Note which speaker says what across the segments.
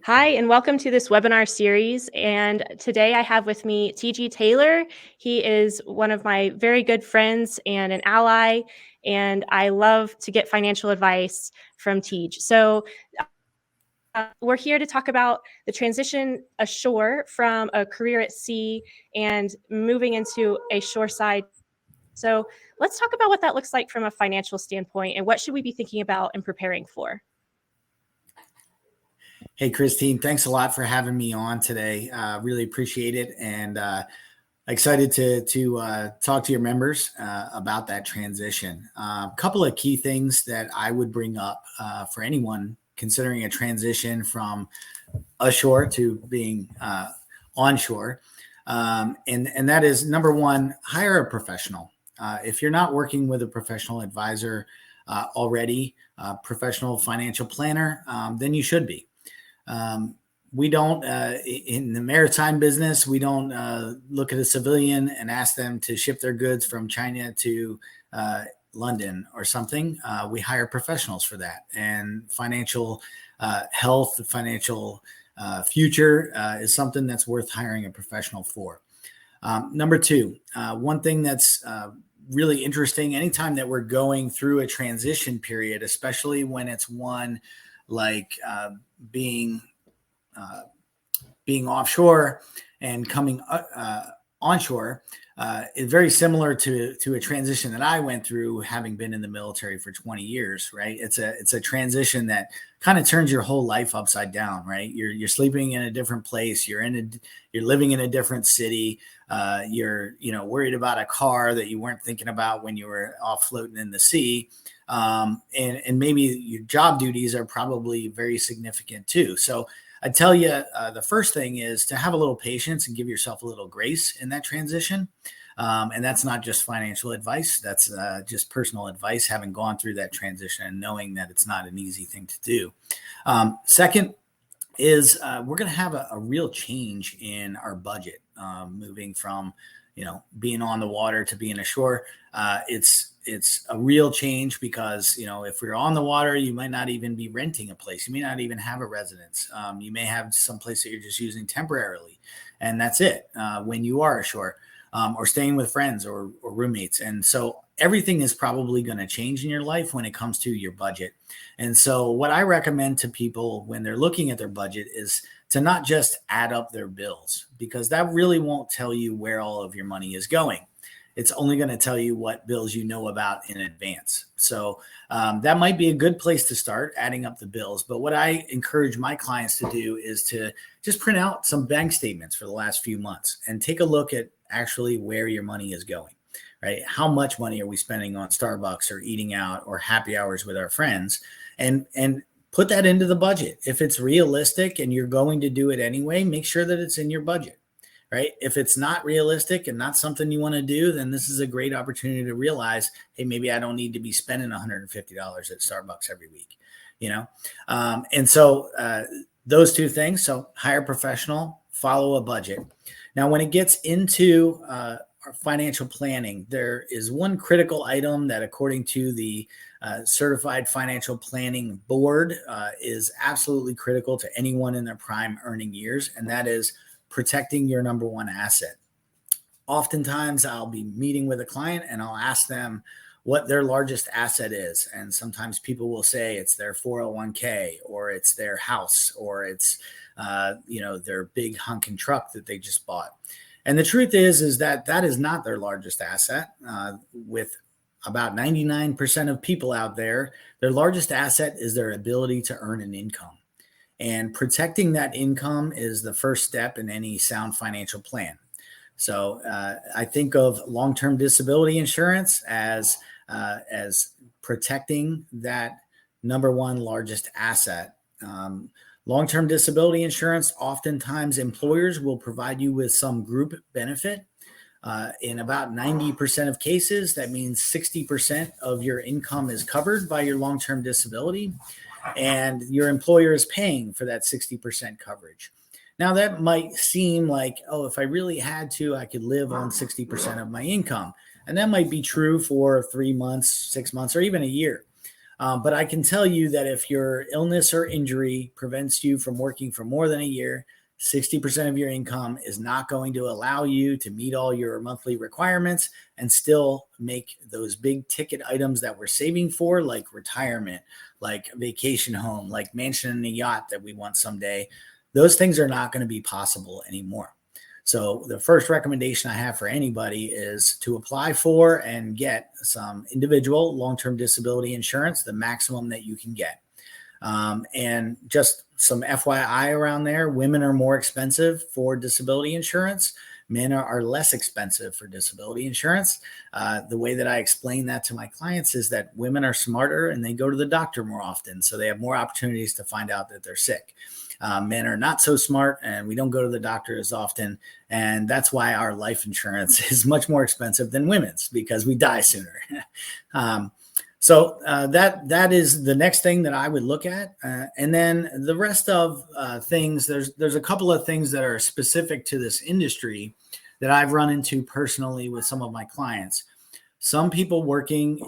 Speaker 1: Hi, and welcome to this webinar series. And today I have with me T.G. Taylor. He is one of my very good friends and an ally, and I love to get financial advice from T.G. So we're here to talk about the transition ashore from a career at sea and moving into a shoreside. So let's talk about what that looks like from a financial standpoint and what should we be thinking about and preparing for.
Speaker 2: Hey, Christine, thanks a lot for having me on today. Really appreciate it, and excited to talk to your members about that transition. A couple of key things that I would bring up for anyone considering a transition from ashore to being onshore, and that is number one: hire a professional. If you're not working with a professional advisor already, professional financial planner, then you should be. We don't, in the maritime business, we don't look at a civilian and ask them to ship their goods from China to London or something. We hire professionals for that. And financial health, financial future is something that's worth hiring a professional for. Number two, one thing that's really interesting, anytime that we're going through a transition period, especially when it's one like being offshore and coming onshore, is very similar to a transition that I went through, having been in the military for 20 years. Right, it's a transition that kind of turns your whole life upside down. Right, you're sleeping in a different place. You're living in a different city. You're worried about a car that you weren't thinking about when you were off floating in the sea. And maybe your job duties are probably very significant too. So I tell you, the first thing is to have a little patience and give yourself a little grace in that transition. And that's not just financial advice. That's just personal advice, having gone through that transition and knowing that it's not an easy thing to do. Second is we're going to have a real change in our budget, moving from being on the water to being ashore. It's a real change because, if you're on the water, you might not even be renting a place. You may not even have a residence. You may have some place that you're just using temporarily, and that's it when you are ashore, or staying with friends or roommates. And so everything is probably going to change in your life when it comes to your budget. And so what I recommend to people when they're looking at their budget is to not just add up their bills, because that really won't tell you where all of your money is going. It's only going to tell you what bills you know about in advance. So that might be a good place to start, adding up the bills. But what I encourage my clients to do is to just print out some bank statements for the last few months and take a look at actually where your money is going, right? How much money are we spending on Starbucks or eating out or happy hours with our friends? And put that into the budget. If it's realistic and you're going to do it anyway, make sure that it's in your budget. Right? If it's not realistic and not something you want to do, then this is a great opportunity to realize, hey, maybe I don't need to be spending $150 at Starbucks every week, And so those two things. So hire a professional, follow a budget. Now, when it gets into our financial planning, there is one critical item that, according to the Certified Financial Planning Board, is absolutely critical to anyone in their prime earning years, and that is protecting your number one asset. Oftentimes I'll be meeting with a client and I'll ask them what their largest asset is. And sometimes people will say it's their 401k, or it's their house, or it's, their big hunking truck that they just bought. And the truth is that is not their largest asset. With about 99% of people out there, their largest asset is their ability to earn an income. And protecting that income is the first step in any sound financial plan. So I think of long-term disability insurance as protecting that number one largest asset. Long-term disability insurance, oftentimes employers will provide you with some group benefit. In about 90% of cases, that means 60% of your income is covered by your long-term disability, and your employer is paying for that 60% coverage. Now, that might seem like, oh, if I really had to, I could live on 60% of my income. And that might be true for 3 months, 6 months, or even a year. But I can tell you that if your illness or injury prevents you from working for more than a year, 60% of your income is not going to allow you to meet all your monthly requirements and still make those big ticket items that we're saving for, like retirement, like vacation home, like mansion and a yacht that we want someday. Those things are not going to be possible anymore. So the first recommendation I have for anybody is to apply for and get some individual long-term disability insurance, the maximum that you can get. And just some FYI around there, women are more expensive for disability insurance. Men are less expensive for disability insurance. The way that I explain that to my clients is that women are smarter and they go to the doctor more often. So they have more opportunities to find out that they're sick. Men are not so smart and we don't go to the doctor as often. And that's why our life insurance is much more expensive than women's, because we die sooner. So that is the next thing that I would look at. And then the rest of things, there's a couple of things that are specific to this industry that I've run into personally with some of my clients. Some people working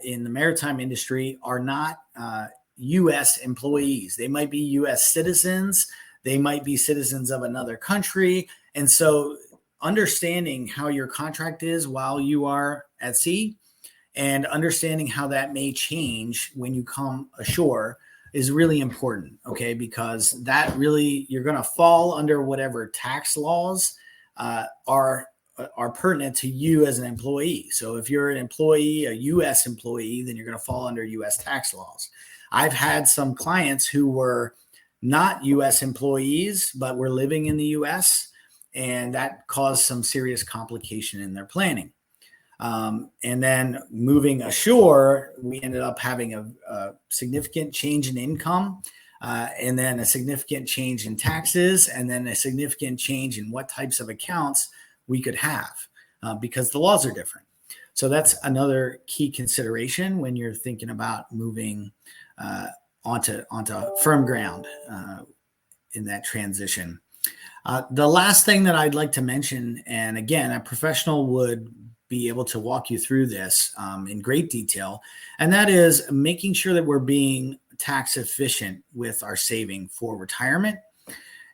Speaker 2: in the maritime industry are not U.S. employees. They might be U.S. citizens. They might be citizens of another country. And so understanding how your contract is while you are at sea and understanding how that may change when you come ashore is really important, okay? Because that really, you're going to fall under whatever tax laws are pertinent to you as an employee. So if you're an employee, a U.S. employee, then you're going to fall under U.S. tax laws. I've had some clients who were not U.S. employees, but were living in the U.S., and that caused some serious complication in their planning. And then moving ashore, we ended up having a significant change in income, and then a significant change in taxes, and then a significant change in what types of accounts we could have, because the laws are different. So that's another key consideration when you're thinking about moving onto firm ground in that transition. The last thing that I'd like to mention, and again, a professional would be able to walk you through this in great detail, and that is making sure that we're being tax efficient with our saving for retirement.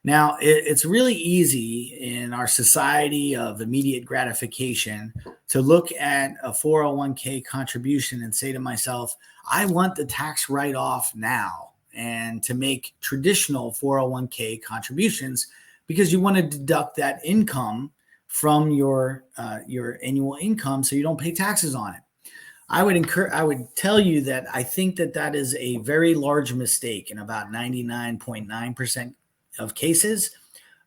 Speaker 2: Now, it's really easy in our society of immediate gratification to look at a 401k contribution and say to myself, I want the tax write-off now, and to make traditional 401k contributions because you want to deduct that income from your annual income so you don't pay taxes on it. I would tell you that I think that is a very large mistake in about 99.9% of cases.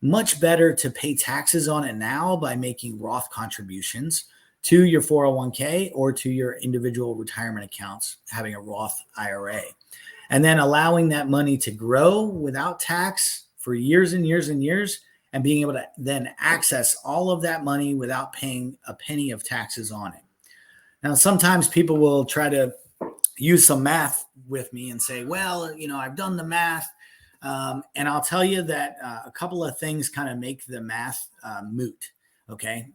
Speaker 2: Much better to pay taxes on it now by making Roth contributions to your 401k or to your individual retirement accounts, having a Roth IRA, and then allowing that money to grow without tax for years and years and years, and being able to then access all of that money without paying a penny of taxes on it. Now, sometimes people will try to use some math with me and say, well, I've done the math. And I'll tell you that a couple of things kind of make the math moot. Okay.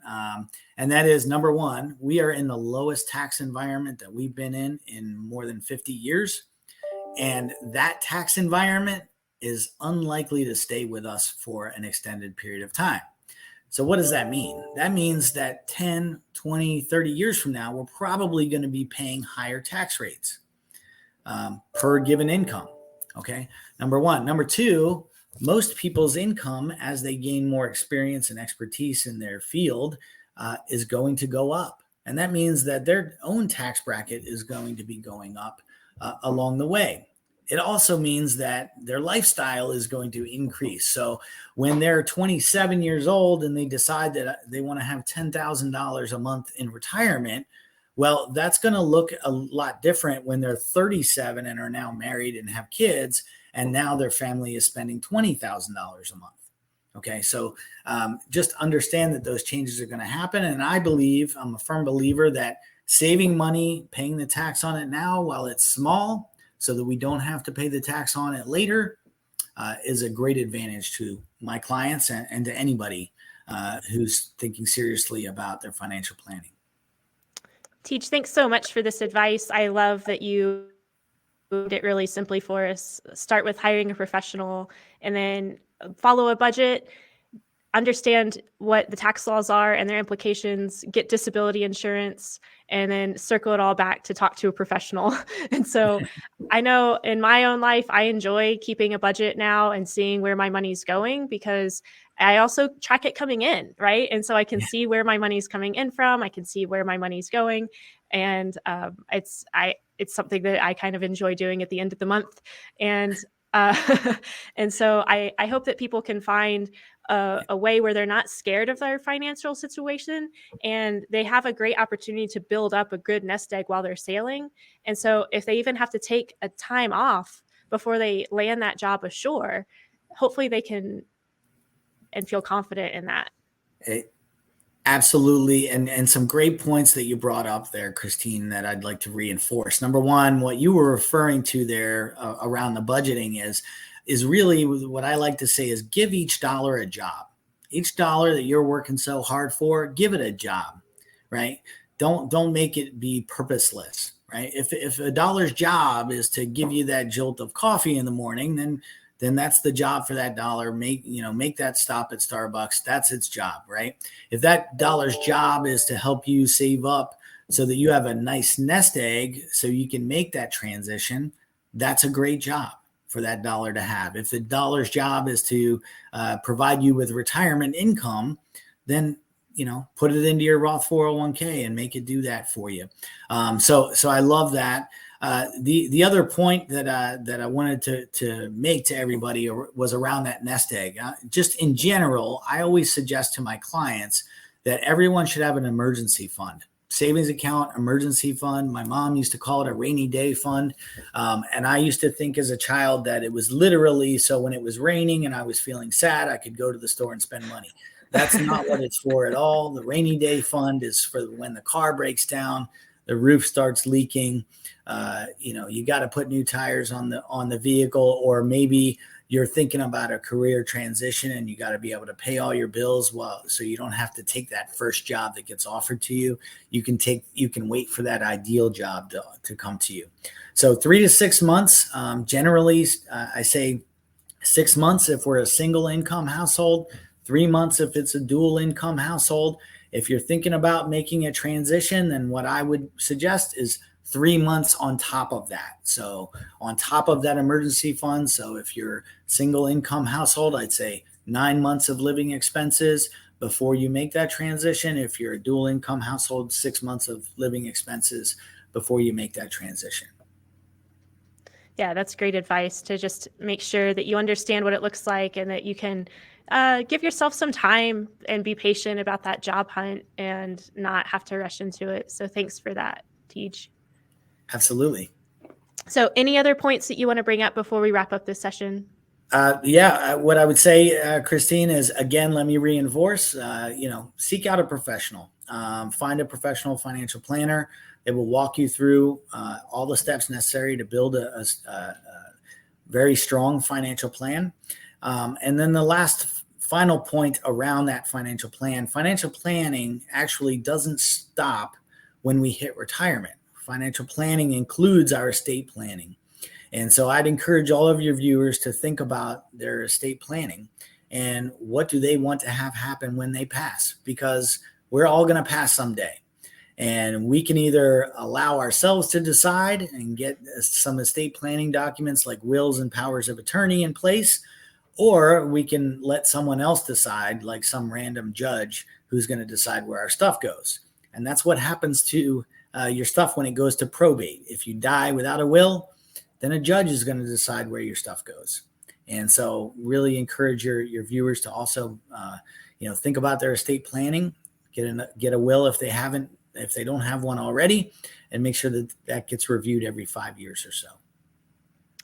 Speaker 2: And that is, number one, we are in the lowest tax environment that we've been in more than 50 years. And that tax environment is unlikely to stay with us for an extended period of time. So what does that mean? That means that 10, 20, 30 years from now, we're probably going to be paying higher tax rates per given income. Okay. Number one. Number two, most people's income, as they gain more experience and expertise in their field, is going to go up. And that means that their own tax bracket is going to be going up along the way. It also means that their lifestyle is going to increase. So when they're 27 years old and they decide that they want to have $10,000 a month in retirement, well, that's going to look a lot different when they're 37 and are now married and have kids, and now their family is spending $20,000 a month. Okay, so just understand that those changes are going to happen. And I'm a firm believer that saving money, paying the tax on it now while it's small, so that we don't have to pay the tax on it later, is a great advantage to my clients and to anybody who's thinking seriously about their financial planning.
Speaker 1: Teach, thanks so much for this advice. I love that you it really simply for us. Start with hiring a professional, and then follow a budget, understand what the tax laws are and their implications, get disability insurance, and then circle it all back to talk to a professional. And so I know in my own life, I enjoy keeping a budget now and seeing where my money's going, because I also track it coming in, right? And so I can see where my money's coming in from. I can see where my money's going. And it's something that I kind of enjoy doing at the end of the month. And and so I hope that people can find a way where they're not scared of their financial situation, and they have a great opportunity to build up a good nest egg while they're sailing. And so if they even have to take a time off before they land that job ashore, hopefully they can and feel confident in that.
Speaker 2: Absolutely. And some great points that you brought up there, Christine, that I'd like to reinforce. Number one, what you were referring to there around the budgeting is really what I like to say is give each dollar a job. Each dollar that you're working so hard for, give it a job, right? Don't make it be purposeless, right? If a dollar's job is to give you that jolt of coffee in the morning, then that's the job for that dollar. Make that stop at Starbucks. That's its job, right? If that dollar's job is to help you save up so that you have a nice nest egg so you can make that transition, that's a great job for that dollar to have. If the dollar's job is to provide you with retirement income, then put it into your Roth 401k and make it do that for you. So I love that. The other point that I wanted to make to everybody was around that nest egg. Just in general, I always suggest to my clients that everyone should have an emergency fund, savings account, emergency fund. My mom used to call it a rainy day fund. And I used to think as a child that it was literally so when it was raining and I was feeling sad, I could go to the store and spend money. That's not what it's for at all. The rainy day fund is for when the car breaks down, the roof starts leaking. You got to put new tires on the vehicle, or maybe you're thinking about a career transition and you got to be able to pay all your bills so you don't have to take that first job that gets offered to you. You can wait for that ideal job to come to you. So 3 to 6 months, generally, I say 6 months if we're a single income household, 3 months if it's a dual income household. If you're thinking about making a transition, then what I would suggest is 3 months on top of that. So on top of that emergency fund. So if you're single income household, I'd say 9 months of living expenses before you make that transition. If you're a dual income household, 6 months of living expenses before you make that transition.
Speaker 1: Yeah, that's great advice, to just make sure that you understand what it looks like and that you can give yourself some time and be patient about that job hunt and not have to rush into it. So thanks for that, Tej.
Speaker 2: Absolutely.
Speaker 1: So any other points that you want to bring up before we wrap up this session?
Speaker 2: What I would say, Christine, is, again, let me reinforce, seek out a professional. Find a professional financial planner. It will walk you through all the steps necessary to build a very strong financial plan. And then the last final point around that financial planning actually doesn't stop when we hit retirement. Financial planning includes our estate planning. And so I'd encourage all of your viewers to think about their estate planning and what do they want to have happen when they pass, because we're all going to pass someday. And we can either allow ourselves to decide and get some estate planning documents like wills and powers of attorney in place, or we can let someone else decide, like some random judge who's going to decide where our stuff goes. And that's what happens to your stuff when it goes to probate. If you die without a will, then a judge is going to decide where your stuff goes. And so really encourage your viewers to also, think about their estate planning, get a will if they don't have one already, and make sure that gets reviewed every 5 years or so.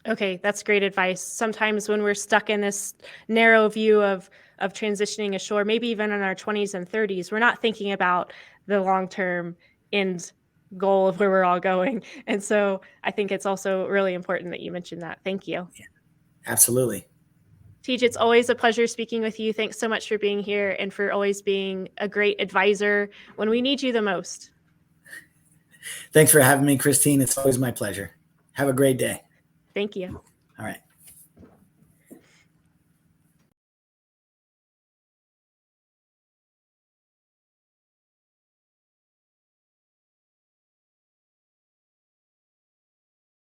Speaker 1: Okay, that's great advice. Sometimes when we're stuck in this narrow view of transitioning ashore, maybe even in our 20s and 30s, we're not thinking about the long-term end goal of where we're all going. And so I think it's also really important that you mentioned that. Thank you.
Speaker 2: Yeah, absolutely.
Speaker 1: Tej, it's always a pleasure speaking with you. Thanks so much for being here and for always being a great advisor when we need you the most.
Speaker 2: Thanks for having me, Christine. It's always my pleasure. Have a great day.
Speaker 1: Thank you.
Speaker 2: All right.